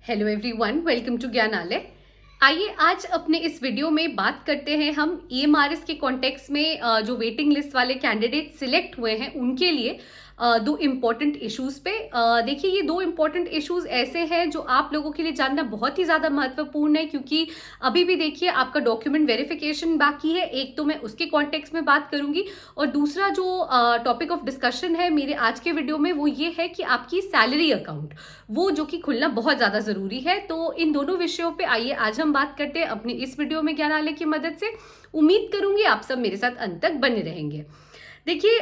Hello everyone, welcome to Gyanalaya. आइए आज अपने इस वीडियो में बात करते हैं हम ईएमआरएस के कॉन्टेक्स्ट में जो वेटिंग लिस्ट वाले कैंडिडेट सिलेक्ट हुए हैं उनके लिए दो इम्पॉर्टेंट इश्यूज पे। देखिए, ये दो इम्पॉर्टेंट इश्यूज ऐसे हैं जो आप लोगों के लिए जानना बहुत ही ज़्यादा महत्वपूर्ण है, क्योंकि अभी भी देखिए आपका डॉक्यूमेंट वेरिफिकेशन बाकी है। एक तो मैं उसके कॉन्टेक्स्ट में बात करूंगी, और दूसरा जो टॉपिक ऑफ डिस्कशन है मेरे आज के वीडियो में वो ये है कि आपकी सैलरी अकाउंट वो जो कि खुलना बहुत ज़्यादा ज़रूरी है। तो इन दोनों विषयों पे आइए आज हम बात करते हैं अपने इस वीडियो में ज्ञानालय की मदद से। उम्मीद करूंगी आप सब मेरे साथ अंत तक बने रहेंगे। देखिए,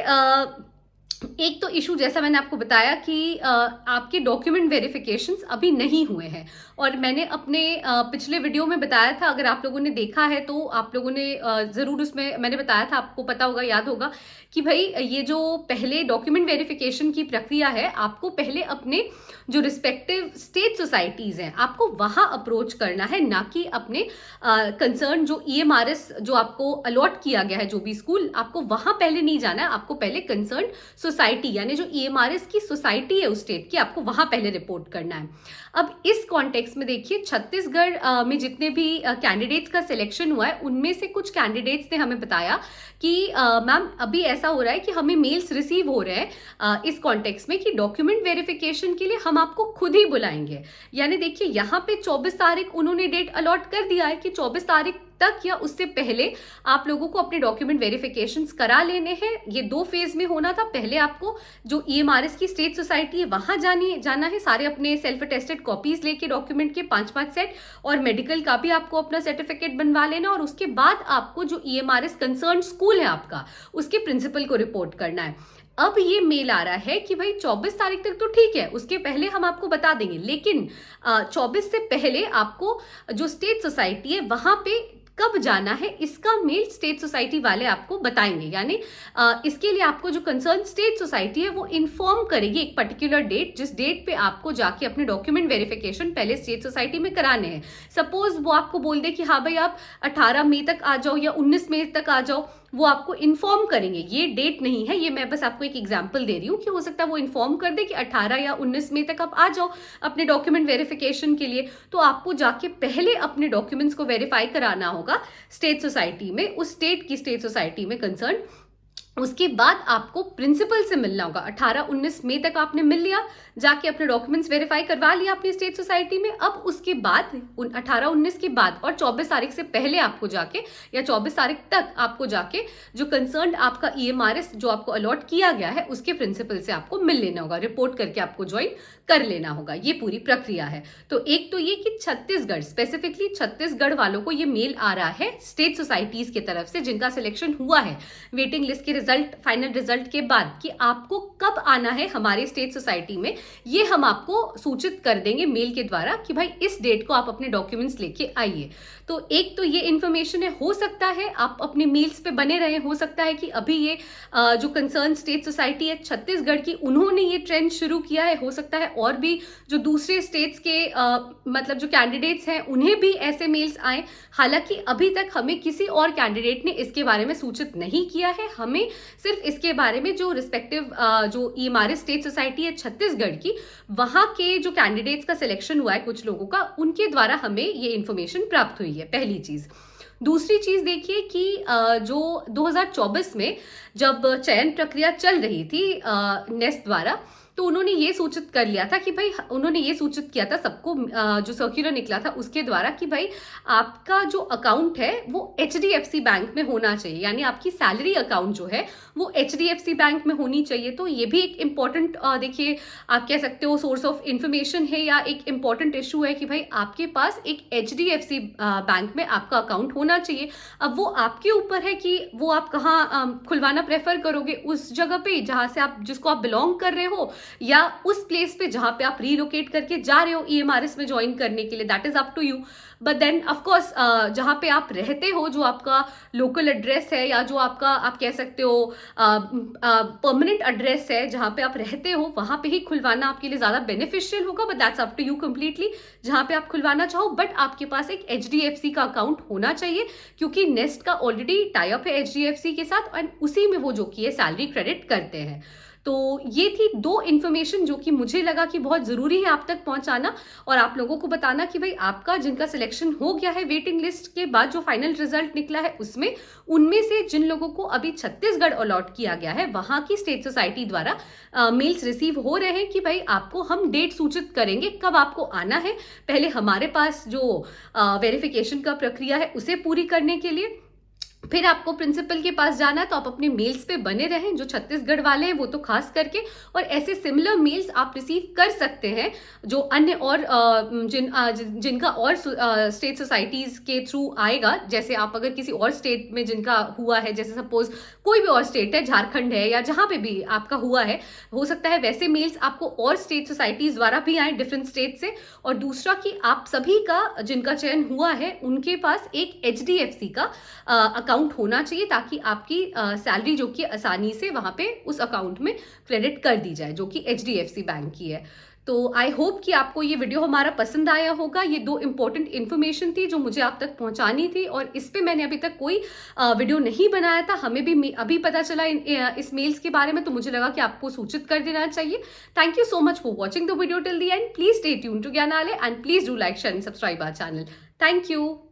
एक तो इशू जैसा मैंने आपको बताया कि आपके डॉक्यूमेंट वेरिफिकेशंस अभी नहीं हुए हैं, और मैंने अपने पिछले वीडियो में बताया था, अगर आप लोगों ने देखा है तो आप लोगों ने ज़रूर उसमें मैंने बताया था, आपको पता होगा, याद होगा कि भाई ये जो पहले डॉक्यूमेंट वेरिफिकेशन की प्रक्रिया है, आपको पहले अपने जो रिस्पेक्टिव स्टेट सोसाइटीज़ हैं आपको वहाँ अप्रोच करना है, ना कि अपने कंसर्न जो ईएमआरएस जो आपको अलॉट किया गया है जो भी स्कूल, आपको वहाँ पहले नहीं जाना है। आपको पहले कंसर्न सोसाइटी यानी जो ईएमआरएस की सोसाइटी है उस स्टेट की, आपको वहां पहले रिपोर्ट करना है। अब इस कॉन्टेक्स्ट में देखिए, छत्तीसगढ़ में जितने भी कैंडिडेट्स का सिलेक्शन हुआ है उनमें से कुछ कैंडिडेट्स ने हमें बताया कि मैम अभी ऐसा हो रहा है कि हमें मेल्स रिसीव हो रहे हैं इस कॉन्टेक्स्ट में कि डॉक्यूमेंट वेरिफिकेशन के लिए हम आपको खुद ही बुलाएंगे। यानी देखिए, यहाँ पे 24 तारीख उन्होंने डेट अलॉट कर दिया है कि 24 तारीख तक या उससे पहले आप लोगों को अपने डॉक्यूमेंट वेरिफिकेशंस करा लेने हैं। ये दो फेज में होना था। पहले आपको जो ईएमआरएस की स्टेट सोसाइटी है वहां जाना है, सारे अपने सेल्फ अटेस्टेड कॉपीज लेके डॉक्यूमेंट के 5-5 सेट, और मेडिकल का भी आपको अपना सर्टिफिकेट बनवा लेना, और उसके बाद आपको जो ईएमआरएस कंसर्न स्कूल है आपका उसके प्रिंसिपल को रिपोर्ट करना है। अब ये मेल आ रहा है कि भाई 24 तारीख तक तो ठीक है, उसके पहले हम आपको बता देंगे, लेकिन 24 से पहले आपको जो स्टेट सोसाइटी है वहां पे कब जाना है इसका मेल स्टेट सोसाइटी वाले आपको बताएंगे। यानी इसके लिए आपको जो कंसर्न स्टेट सोसाइटी है वो इन्फॉर्म करेगी एक पर्टिकुलर डेट, जिस डेट पे आपको जाके अपने डॉक्यूमेंट वेरिफिकेशन पहले स्टेट सोसाइटी में कराने हैं। सपोज वो आपको बोल दे कि हाँ भाई आप 18 मई तक आ जाओ या 19 मई तक आ जाओ, वो आपको इन्फॉर्म करेंगे। ये डेट नहीं है, ये मैं बस आपको एक एग्जांपल दे रही हूँ कि हो सकता है वो इन्फॉर्म कर दे कि 18 या 19 मई तक आप आ जाओ अपने डॉक्यूमेंट वेरिफिकेशन के लिए। तो आपको जाके पहले अपने डॉक्यूमेंट्स को वेरीफाई कराना होगा स्टेट सोसाइटी में, उस स्टेट की स्टेट सोसाइटी में कंसर्न। उसके बाद आपको प्रिंसिपल से मिलना होगा। 18-19 मई तक आपने मिल लिया, जाके अपने डॉक्यूमेंट्स वेरीफाई करवा लिया अपनी स्टेट सोसाइटी में। अब उसके बाद 18-19 के बाद और 24 तारीख से पहले आपको जाके, या 24 तारीख तक आपको जाके जो कंसर्न आपका ईएमआरएस जो आपको अलॉट किया गया है उसके प्रिंसिपल से आपको मिल लेना होगा, रिपोर्ट करके आपको ज्वाइन कर लेना होगा। ये पूरी प्रक्रिया है। तो एक तो ये कि छत्तीसगढ़, स्पेसिफिकली छत्तीसगढ़ वालों को ये मेल आ रहा है स्टेट सोसाइटीज की तरफ से जिनका सिलेक्शन हुआ है वेटिंग लिस्ट के फाइनल रिजल्ट के बाद, कि आपको कब आना है हमारे स्टेट सोसाइटी में। ये हम आपको सूचित कर देंगे मेल के द्वारा कि भाई इस डेट को आप अपने डॉक्यूमेंट्स लेके आइए। तो एक तो ये इन्फॉर्मेशन है, हो सकता है आप अपने मेल्स पे बने रहे, हो सकता है कि अभी ये जो कंसर्न स्टेट सोसाइटी है छत्तीसगढ़ की, उन्होंने ये ट्रेंड शुरू किया है। हो सकता है और भी जो दूसरे स्टेट्स के मतलब जो कैंडिडेट्स हैं उन्हें भी ऐसे मेल्स आए। हालांकि अभी तक हमें किसी और कैंडिडेट ने इसके बारे में सूचित नहीं किया है। हमें सिर्फ इसके बारे में जो रिस्पेक्टिव जो ईएमआरएस स्टेट सोसाइटी है छत्तीसगढ़ की, वहां के जो कैंडिडेट्स का सिलेक्शन हुआ है कुछ लोगों का, उनके द्वारा हमें ये इन्फॉर्मेशन प्राप्त हुई है, पहली चीज। दूसरी चीज देखिए कि जो 2024 में जब चयन प्रक्रिया चल रही थी नेस्ट द्वारा, तो उन्होंने ये सूचित कर लिया था कि भाई, उन्होंने ये सूचित किया था सबको, जो सर्क्यूलर निकला था उसके द्वारा, कि भाई आपका जो अकाउंट है वो एचडीएफसी बैंक में होना चाहिए। यानी आपकी सैलरी अकाउंट जो है वो एचडीएफसी बैंक में होनी चाहिए। तो ये भी एक इम्पॉर्टेंट देखिए आप कह सकते हो सोर्स ऑफ इंफॉर्मेशन है, या एक इम्पॉर्टेंट इशू है कि भाई आपके पास एक एचडीएफसी बैंक में आपका अकाउंट होना चाहिए। अब वो आपके ऊपर है कि वो आप कहाँ खुलवाना प्रेफर करोगे, उस जगह पे जहाँ से आप जिसको आप बिलोंग कर रहे हो, या उस प्लेस पे जहां पे आप रीलोकेट करके जा रहे हो ईएमआरएस में ज्वाइन करने के लिए, that is up to you. But then of course जहां पे आप रहते हो, जो आपका लोकल एड्रेस है, या जो आपका आप कह सकते हो परमानेंट एड्रेस है जहां पे आप रहते हो, वहां पे ही खुलवाना आपके लिए ज्यादा बेनिफिशियल होगा। But that's up to you completely, जहां पे आप खुलवाना चाहो। बट आपके पास एक एचडीएफसी का अकाउंट होना चाहिए, क्योंकि नेस्ट का ऑलरेडी टाई अप है एचडीएफसी के साथ, और उसी में वो जो की है सैलरी क्रेडिट करते हैं। तो ये थी 2 इन्फॉर्मेशन जो कि मुझे लगा कि बहुत ज़रूरी है आप तक पहुंचाना और आप लोगों को बताना कि भाई आपका जिनका सिलेक्शन हो गया है वेटिंग लिस्ट के बाद जो फाइनल रिजल्ट निकला है उसमें, उनमें से जिन लोगों को अभी छत्तीसगढ़ अलॉट किया गया है वहां की स्टेट सोसाइटी द्वारा मेल्स रिसीव हो रहे हैं कि भाई आपको हम डेट सूचित करेंगे कब आपको आना है। पहले हमारे पास जो वेरिफिकेशन का प्रक्रिया है उसे पूरी करने के लिए, फिर आपको प्रिंसिपल के पास जाना है। तो आप अपने मेल्स पे बने रहें, जो छत्तीसगढ़ वाले हैं वो तो खास करके, और ऐसे सिमिलर मेल्स आप रिसीव कर सकते हैं जो अन्य और जिनका और स्टेट सोसाइटीज के थ्रू आएगा। जैसे आप अगर किसी और स्टेट में जिनका हुआ है, जैसे सपोज कोई भी और स्टेट है, झारखंड है या जहां पे भी आपका हुआ है, हो सकता है वैसे मेल्स आपको और स्टेट सोसाइटीज द्वारा भी आए डिफरेंट स्टेट से। और दूसरा कि आप सभी का जिनका चयन हुआ है उनके पास एक HDFC का अकाउंट होना चाहिए ताकि आपकी सैलरी जो कि आसानी से वहां पे उस अकाउंट में क्रेडिट कर दी जाए, जो कि HDFC बैंक की है। तो आई होप कि आपको ये वीडियो हमारा पसंद आया होगा। ये 2 इंपॉर्टेंट इन्फॉर्मेशन थी जो मुझे आप तक पहुंचानी थी और इस पे मैंने अभी तक कोई वीडियो नहीं बनाया था। हमें भी अभी पता चला इस मेल्स के बारे में, तो मुझे लगा कि आपको सूचित कर देना चाहिए। Thank you so much for watching the video till the end. Please stay tuned to Gyanalaya and please do like share and subscribe our channel. Thank you.